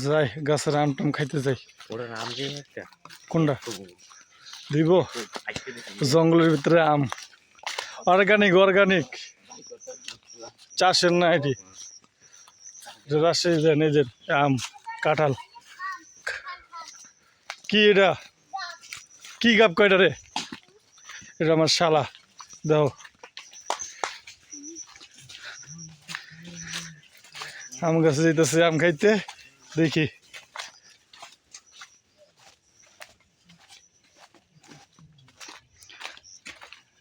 যাই গাছের আম টাম খাইতে যাই। কোনটা দিব? জঙ্গলের ভিতরে আম, অর্গানিক অর্গানিক চাষের না এটি, রাজশাহী নিজের আম কাঁঠাল। কি এটা কি গাপ কয়টা রে? এটা আমার শালা দাও। আম গাছে যেতেছে আম খাইতে, দেখি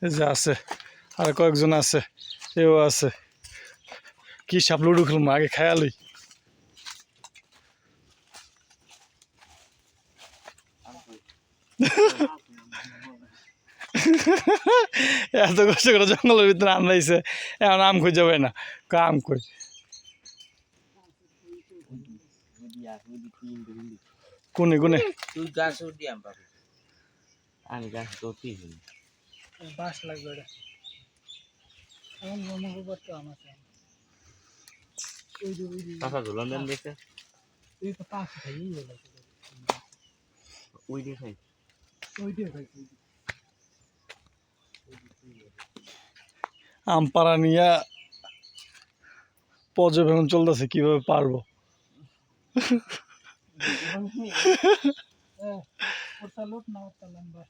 এই যে আছে আর কয়েকজন আছে, এও আছে। কি সাপ লুডু খেলুম আগে খায়ালি। এত কষ্ট করে জঙ্গলের ভিতরে আনাইছে, এখন আম খুঁজে পাই না। আম কই কোনে কোনে? তুই গাছ উঠি আম পাবি, আমি গাছ ধরতেই বাস লাগবে এটা এমন মনে করতে আমার কাঁচা ঝুলন দেন দেখে তুই তো পাঁচ খাই ওই দিয়ে খাই আম পাড়া নিয়ে পর্যবেক্ষণ চলতেছে কিভাবে পারবো। ওটা লোক না ওটা লম্বা